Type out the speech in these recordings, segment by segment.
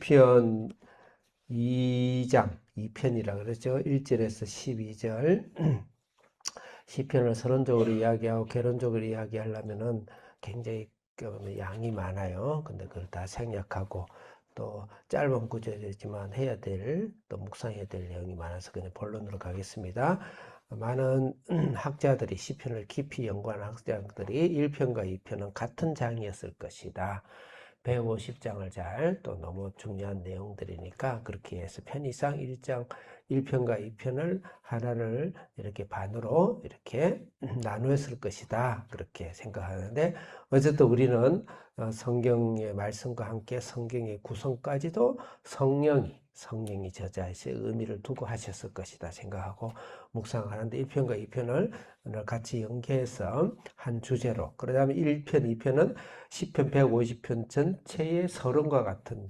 시편 2장 2편이라 그러죠. 1절에서 12절. 시편을 서론적으로 이야기하고 개론적으로 이야기하려면은 굉장히 양이 많아요. 근데 그걸 다 생략하고 또 짧은 구절이지만 해야 될, 또 묵상해야 될 내용이 많아서 그냥 본론으로 가겠습니다. 많은 학자들이 시편을 깊이 연구한 학자들이 1편과 2편은 같은 장이었을 것이다. 150장을 잘, 또 너무 중요한 내용들이니까 그렇게 해서 편의상 1편과 2편을 하나를 이렇게 반으로 이렇게 나누었을 것이다. 그렇게 생각하는데, 어쨌든 우리는 성경의 말씀과 함께 성경의 구성까지도 성령이 저자에서 의미를 두고 하셨을 것이다 생각하고 묵상하는데, 1편과 2편을 같이 연계해서 한 주제로, 그 다음에 1편, 2편은 시편 150편 전체의 서론과 같은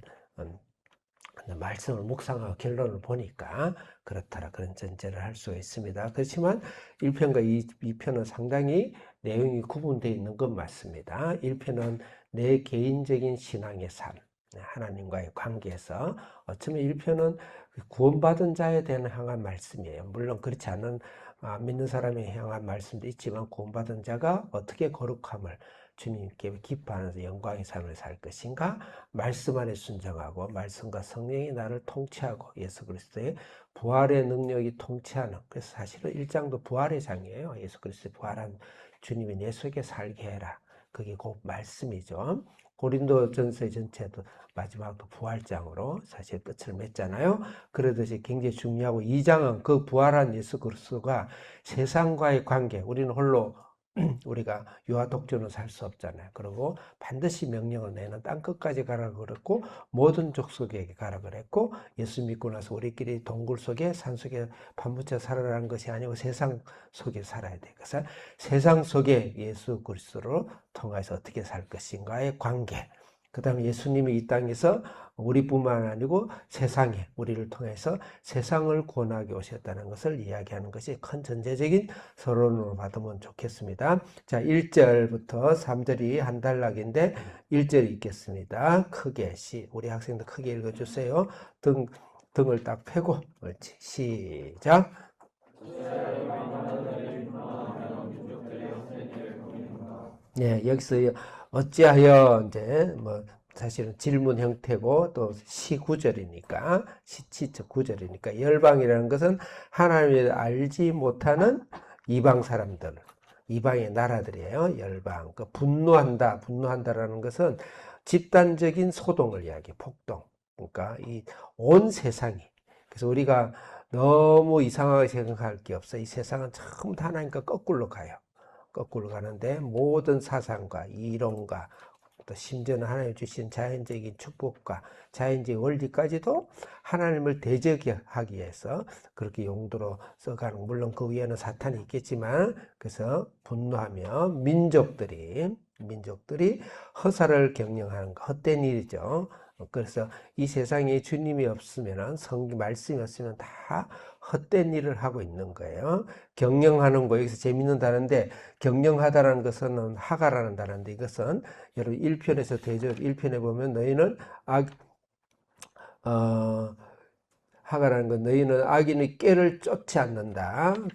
말씀을 묵상하고 결론을 보니까 그렇더라, 그런 전제를 할 수가 있습니다. 그렇지만 1편과 2편은 상당히 내용이 구분되어 있는 건 맞습니다. 1편은 내 개인적인 신앙의 삶, 하나님과의 관계에서 어쩌면 1편은 구원받은 자에 대한 향한 말씀이에요. 물론 그렇지 않은 믿는 사람에 향한 말씀도 있지만, 구원받은 자가 어떻게 거룩함을 주님께 기뻐하면서 영광의 삶을 살 것인가, 말씀 안에 순종하고 말씀과 성령이 나를 통치하고 예수 그리스도의 부활의 능력이 통치하는, 그래서 사실은 1장도 부활의 장이에요. 예수 그리스도의 부활한 주님이 내 속에 살게 해라, 그게 곧 말씀이죠. 고린도전서의 전체도 마지막도 부활장으로 사실 끝을 맺잖아요. 그러듯이 굉장히 중요하고, 2장은 그 부활한 예수 그리스도가 세상과의 관계, 우리는 홀로 우리가 유아 독주는 살 수 없잖아요. 그리고 반드시 명령을 내는 땅끝까지 가라 그랬고, 모든 족속에게 가라 그랬고, 예수 믿고 나서 우리끼리 동굴 속에 산속에 파묻혀 살아라는 것이 아니고 세상 속에 살아야 돼. 그래서 세상 속에 예수 그리스도로 통해서 어떻게 살 것인가의 관계, 그 다음에 예수님이 이 땅에서 우리뿐만 아니고 세상에, 우리를 통해서 세상을 구원하게 오셨다는 것을 이야기하는 것이 큰 전제적인 서론으로 받으면 좋겠습니다. 자, 1절부터 3절이 한 단락인데 1절 읽겠습니다. 크게, 우리 학생들 크게 읽어주세요. 등을 딱 펴고, 옳지, 시작. 네, 여기서 어찌하여, 이제 사실은 질문 형태고 또 시구절이니까, 시치적 구절이니까, 열방이라는 것은 하나님을 알지 못하는 이방 사람들, 이방의 나라들이에요. 열방. 그 분노한다라는 것은 집단적인 소동을 이야기해. 폭동. 그러니까 이 온 세상이. 그래서 우리가 너무 이상하게 생각할 게 없어. 이 세상은 전부 다 하나님과 거꾸로 가요. 거꾸로 가는데, 모든 사상과 이론과 또 심지어는 하나님 주신 자연적인 축복과 자연적인 원리까지도 하나님을 대적하기 위해서 그렇게 용도로 써가는, 물론 그 위에는 사탄이 있겠지만, 그래서 분노하며 민족들이 허사를 경영하는 거, 헛된 일이죠. 그래서 이 세상에 주님이 없으면, 성경 말씀이 없으면 다 헛된 일을 하고 있는 거예요. 경영하는 거, 여기서 재밌는 단어인데, 경영하다라는 것은 하가라는 단어인데, 이것은 여러분 1편에서 대접 1편에 보면 너희는 하가라는 건 너희는 악인의 꾀를 쫓지 않는다라는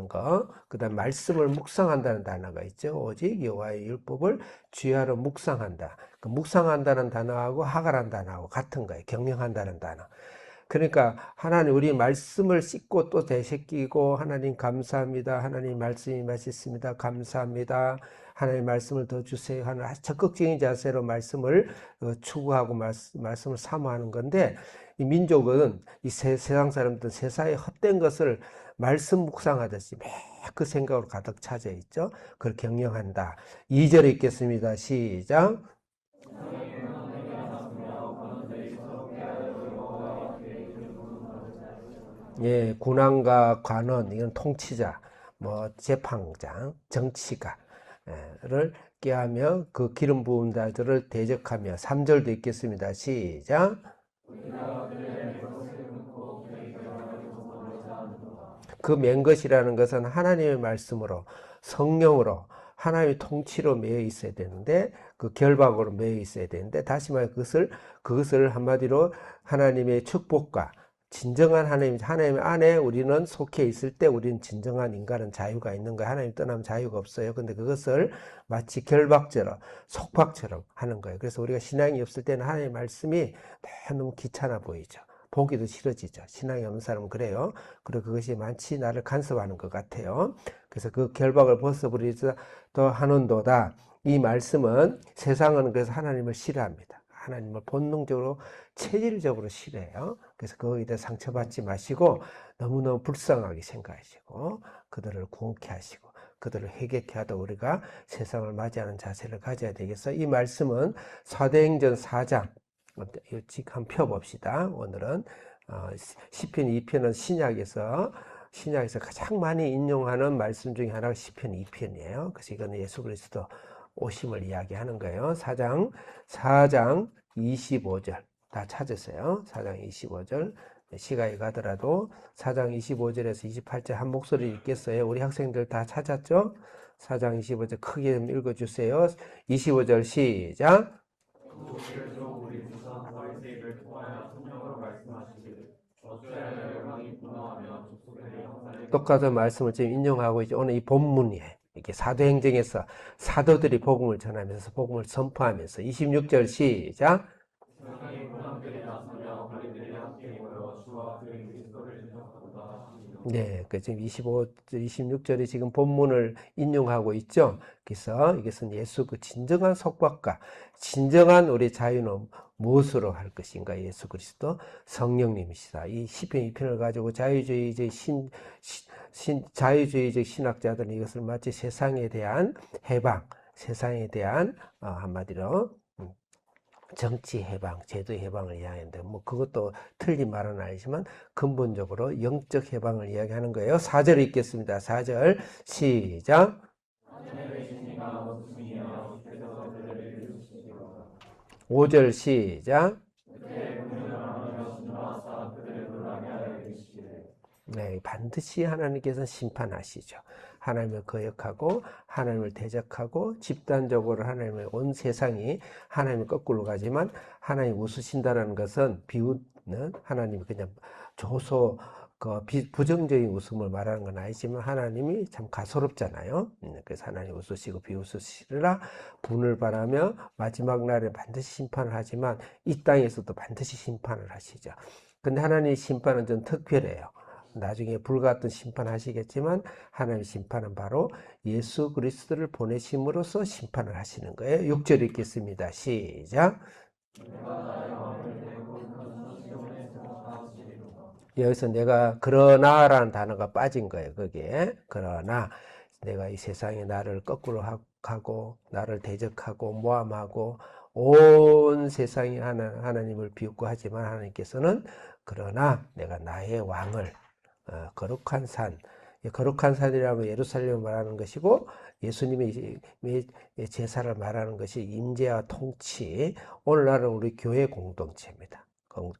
거. 그다음 말씀을 묵상한다는 단어가 있죠. 오직 여호와의 율법을 주야로 묵상한다. 그 묵상한다는 단어하고 하가라는 단어하고 같은 거예요. 경영한다는 단어. 그러니까 하나님, 우리 말씀을 씻고 또 되새기고, 하나님 감사합니다, 하나님 말씀이 맛있습니다, 감사합니다, 하나님 말씀을 더 주세요 하는 적극적인 자세로 말씀을 추구하고 말씀을 사모하는 건데, 이 민족은, 이 세상 사람들은 세상에 헛된 것을 말씀 묵상하듯이 매 그 생각으로 가득 차져 있죠. 그걸 경영한다. 2절에 읽겠습니다. 시작. 예, 군왕과 관원, 이건 통치자, 재판장, 정치가를 꾀하며 그 기름 부은 자들을 대적하며. 3절도 있겠습니다. 시작. 그 맨 것이라는 것은 하나님의 말씀으로, 성령으로, 하나님의 통치로 매여 있어야 되는데, 그 결박으로 매여 있어야 되는데, 다시 말해 그것을 한마디로 하나님의 축복과 진정한 하나님 안에 우리는 속해 있을 때 우리는 진정한 인간은 자유가 있는 거예요. 하나님 떠나면 자유가 없어요. 근데 그것을 마치 결박처럼, 속박처럼 하는 거예요. 그래서 우리가 신앙이 없을 때는 하나님의 말씀이 너무 귀찮아 보이죠. 보기도 싫어지죠. 신앙이 없는 사람은 그래요. 그리고 그것이 마치 나를 간섭하는 것 같아요. 그래서 그 결박을 벗어버리자 더 하는도다. 이 말씀은, 세상은 그래서 하나님을 싫어합니다. 하나님을 본능적으로 체질적으로 싫어해요. 그래서 거기에 대해 상처받지 마시고 너무너무 불쌍하게 생각하시고 그들을 구원케 하시고 그들을 회개케 하다 우리가 세상을 맞이하는 자세를 가져야 되겠어요. 이 말씀은 사도행전 4장, 한번 펴봅시다. 오늘은 시편 2편은 신약에서 가장 많이 인용하는 말씀 중에 하나가 시편 2편이에요. 그래서 이거는 예수 그리스도 오심을 이야기하는 거예요. 4장 25절 다 찾으세요. 4장 25절. 시간이 가더라도 4장 25절에서 28절 한 목소리 읽겠어요. 우리 학생들 다 찾았죠? 4장 25절 크게 좀 읽어주세요. 25절 시작. 똑같은 말씀을 지금 인용하고 있죠. 오늘 이 본문이에요. 이게 사도행전에서 사도들이 복음을 전하면서 복음을 선포하면서 26절 시작. 네, 그 지금 26절이 지금 본문을 인용하고 있죠. 그래서 이것은 예수 그 진정한 속박과 진정한 우리 자유는 무엇으로 할 것인가? 예수 그리스도 성령님이시다. 이 시편 2편을 가지고 자유주의적 신학자들은 이것을 마치 세상에 대한 해방, 세상에 대한 한마디로 정치 해방, 제도 해방을 이야기하는데, 뭐, 그것도 틀린 말은 아니지만, 근본적으로 영적 해방을 이야기하는 거예요. 4절 읽겠습니다. 4절, 시작. 5절 시작. 네, 반드시 하나님께서는 심판하시죠. 하나님을 거역하고 하나님을 대적하고 집단적으로 하나님의 온 세상이 하나님을 거꾸로 가지만 하나님 웃으신다는 것은 비웃는 하나님이 그냥 부정적인 웃음을 말하는 건 아니지만 하나님이 참 가소롭잖아요. 그래서 하나님 웃으시고 비웃으시리라 분을 바라며 마지막 날에 반드시 심판을 하지만 이 땅에서도 반드시 심판을 하시죠. 근데 하나님의 심판은 좀 특별해요. 나중에 불같은 심판하시겠지만 하나님의 심판은 바로 예수 그리스도를 보내심으로써 심판을 하시는 거예요. 6절 읽겠습니다. 시작. 여기서 내가 그러나라는 단어가 빠진 거예요. 거기에 그러나 내가 이 세상에 나를 거꾸로 하고 나를 대적하고 모함하고 온 세상이 하나님을 비웃고 하지만 하나님께서는 그러나 내가 나의 왕을 거룩한 산, 거룩한 산이라고 예루살렘을 말하는 것이고 예수님의 제사를 말하는 것이 임재와 통치, 오늘날은 우리 교회 공동체입니다.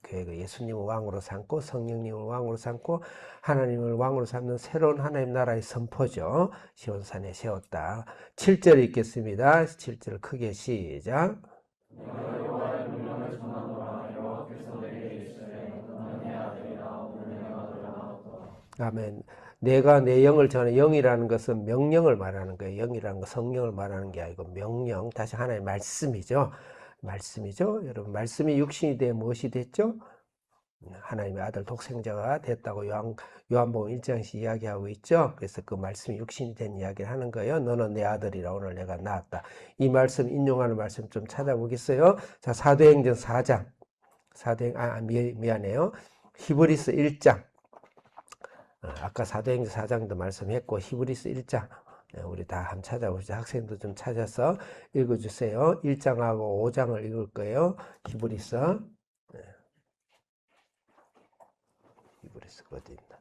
교회가 예수님을 왕으로 삼고 성령님을 왕으로 삼고 하나님을 왕으로 삼는 새로운 하나님 나라의 선포죠. 시온산에 세웠다. 7절 읽겠습니다. 7절 크게 시작. 아멘. 내가 내 영을 전해. 영이라는 것은 명령을 말하는 거예요. 영이라는 건 성령을 말하는 게 아니고 명령. 다시 하나의 말씀이죠. 말씀이죠. 여러분, 말씀이 육신이 돼 무엇이 됐죠? 하나님의 아들 독생자가 됐다고 요한복음 1장에서 이야기하고 있죠. 그래서 그 말씀이 육신이 된 이야기를 하는 거예요. 너는 내 아들이라 오늘 내가 낳았다. 이 말씀 인용하는 말씀 좀 찾아보겠어요. 자, 사도행전 4장. 미안해요. 히브리서 1장. 아까 사도행전 4장도 말씀했고 히브리서 1장 우리 다 한번 찾아보시죠. 학생도 좀 찾아서 읽어주세요. 1장하고 5장을 읽을 거예요. 히브리서 어디 있나?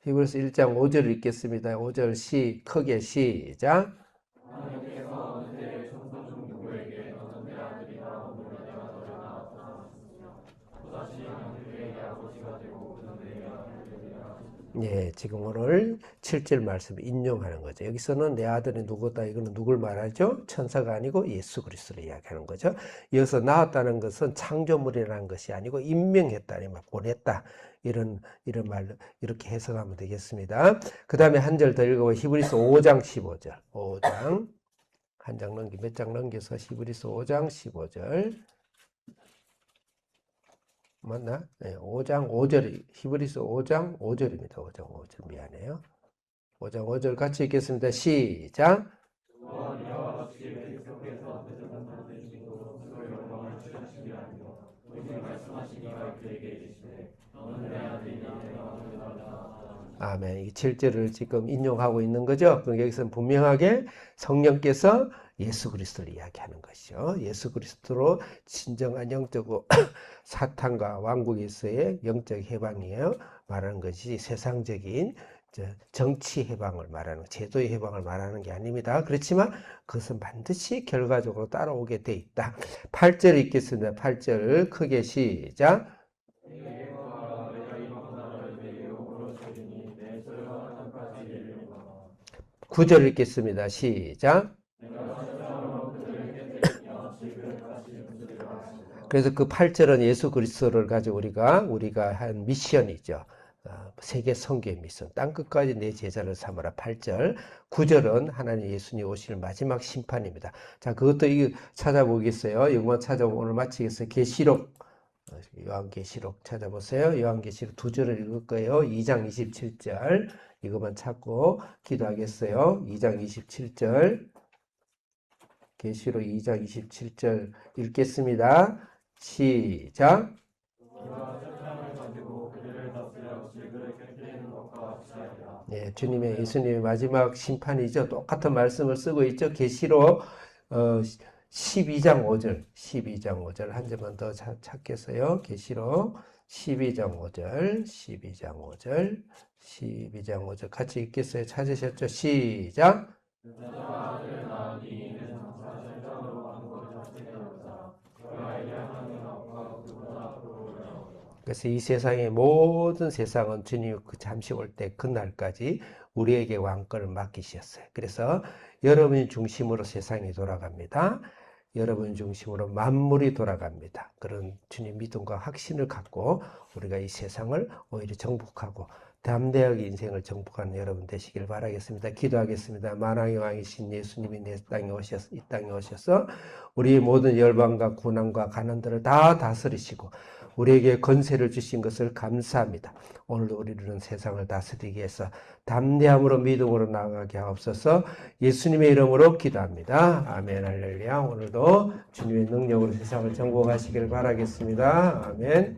히브리서 1장 5절 읽겠습니다. 5절 크게 시작. 예, 지금 오늘 7절 말씀 인용하는 거죠. 여기서는 내 아들이 누구다, 이거는 누굴 말하죠? 천사가 아니고 예수 그리스도를 이야기하는 거죠. 이어서 나왔다는 것은 창조물이라는 것이 아니고 임명했다, 아니면 보냈다, 이런 말로 이렇게 해석하면 되겠습니다. 그 다음에 한 절 더 읽어보. 히브리서 5장 15절. 5장 한 장 넘기 몇 장 넘겨서 히브리서 5장 15절. 맞나? 네, 5장 5절, 히브리서 5장 5절입니다. 5장 5절, 미안해요. 5장 5절 같이 읽겠습니다. 시작. 아멘. 이 7절을 지금 인용하고 있는 거죠. 그럼 여기서는 분명하게 성령께서 예수 그리스도를 이야기하는 것이죠. 예수 그리스도로 진정한 영적 사탄과 왕국에서의 영적 해방이에요. 말하는 것이 세상적인 정치 해방을 말하는, 제도의 해방을 말하는 게 아닙니다. 그렇지만 그것은 반드시 결과적으로 따라오게 돼 있다. 8절 읽겠습니다. 8절 크게 시작. 9절 읽겠습니다. 시작. 그래서 그 8절은 예수 그리스도를 가지고 우리가 한 미션이죠. 세계 선교의 미션. 땅끝까지 내 제자를 삼아라. 8절. 9절은 하나님 예수님 오실 마지막 심판입니다. 자, 그것도 찾아보겠어요. 이것만 찾아보고 오늘 마치겠어요. 계시록. 요한계시록 찾아보세요. 요한계시록 2절을 읽을 거예요. 2장 27절. 이것만 찾고 기도하겠어요. 2장 27절. 계시록 2장 27절 읽겠습니다. 시작. 네, 주님의 예수님의 마지막 심판이죠. 똑같은 말씀을 쓰고 있죠. 계시록 12장 5절, 12장 5절 한 점만 더 찾겠어요. 계시록 12장 5절, 12장 5절, 12장 5절 같이 읽겠어요. 찾으셨죠? 시작. 그래서 이 세상의 모든 세상은 주님 잠시 올 때 그날까지 우리에게 왕권을 맡기셨어요. 그래서 여러분 중심으로 세상이 돌아갑니다. 여러분 중심으로 만물이 돌아갑니다. 그런 주님 믿음과 확신을 갖고 우리가 이 세상을 오히려 정복하고 담대하게 인생을 정복하는 여러분 되시길 바라겠습니다. 기도하겠습니다. 만왕의 왕이신 예수님이 이 땅에 오셔서 우리의 모든 열방과 고난과 가난들을 다 다스리시고 우리에게 건세를 주신 것을 감사합니다. 오늘도 우리는 세상을 다스리기 위해서 담대함으로 믿음으로 나아가게 하옵소서. 예수님의 이름으로 기도합니다. 아멘. 할렐루야. 오늘도 주님의 능력으로 세상을 정복하시길 바라겠습니다. 아멘.